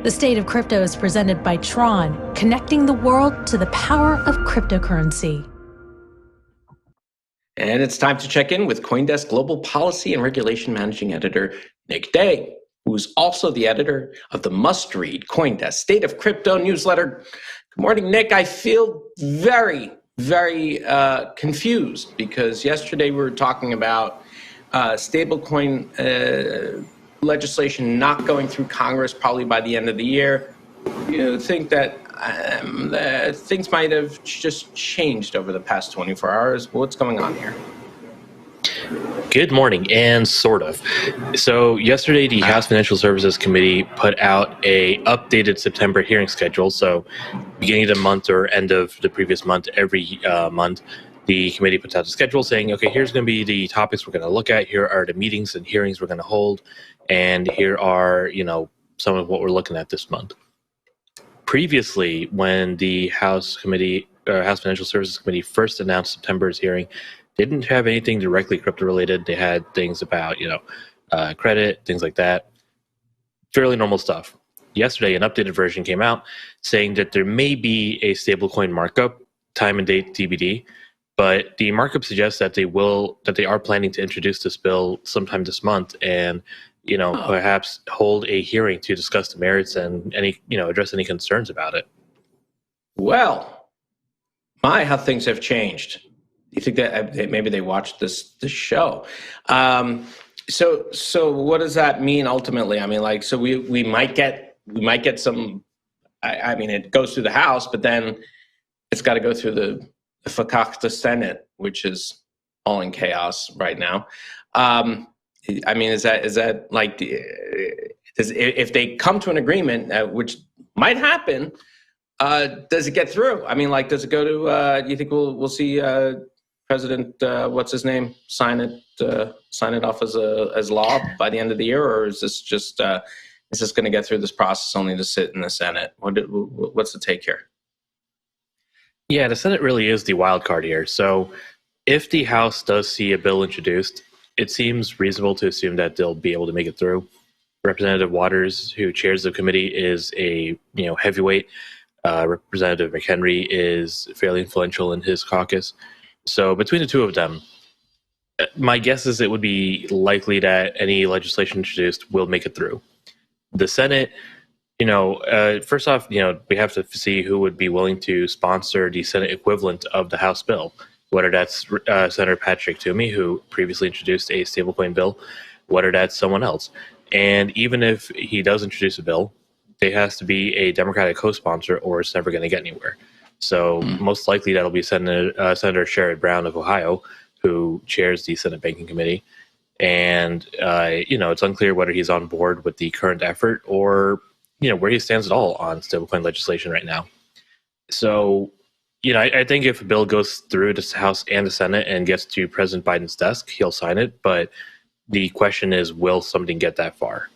The State of Crypto is presented by Tron, connecting the world to the power of cryptocurrency. And it's time to check in with CoinDesk Global Policy and Regulation Managing Editor, Nick Day, who's also the editor of the must-read CoinDesk State of Crypto newsletter. Good morning, Nick. I feel very confused because yesterday we were talking about stablecoin legislation not going through Congress probably by the end of the year. You think that things might have just changed over the past 24 hours. What's going on here? Good morning, and sort of. So yesterday, the House Financial Services Committee put out a updated September hearing schedule. So beginning of the month or end of the previous month, every month, the committee puts out a schedule saying, okay, here's going to be the topics we're going to look at. Here are the meetings and hearings we're going to hold. And here are, some of what we're looking at this month. Previously, when the House Financial Services Committee first announced September's hearing, they didn't have anything directly crypto related. They had things about, credit, things like that. Fairly normal stuff. Yesterday, an updated version came out saying that there may be a stablecoin markup, time and date TBD, but the markup suggests that they are planning to introduce this bill sometime this month and, perhaps hold a hearing to discuss the merits and address any concerns about it. Well, how things have changed. You think that maybe they watched this show? So what does that mean ultimately? I mean, so we might get some. I mean, it goes through the House, but then it's got to go through the fakakta Senate, which is all in chaos right now. I mean, is that like if they come to an agreement, which might happen, does it get through? I mean, does it go to? Do you think we'll see President what's his name sign it off as law by the end of the year, or is this just going to get through this process only to sit in the Senate? What's the take here? Yeah, the Senate really is the wild card here. So if the House does see a bill introduced, it seems reasonable to assume that they'll be able to make it through. Representative Waters, who chairs the committee, is a heavyweight. Representative McHenry is fairly influential in his caucus. So between the two of them, my guess is it would be likely that any legislation introduced will make it through. The Senate, first off, we have to see who would be willing to sponsor the Senate equivalent of the House bill, whether that's Senator Patrick Toomey, who previously introduced a stablecoin bill, whether that's someone else. And even if he does introduce a bill, there has to be a Democratic co-sponsor or it's never going to get anywhere. So most likely that'll be Senator Sherrod Brown of Ohio, who chairs the Senate Banking Committee. And, it's unclear whether he's on board with the current effort or, where he stands at all on stablecoin legislation right now. So, I think if a bill goes through the House and the Senate and gets to President Biden's desk, he'll sign it. But the question is, will something get that far?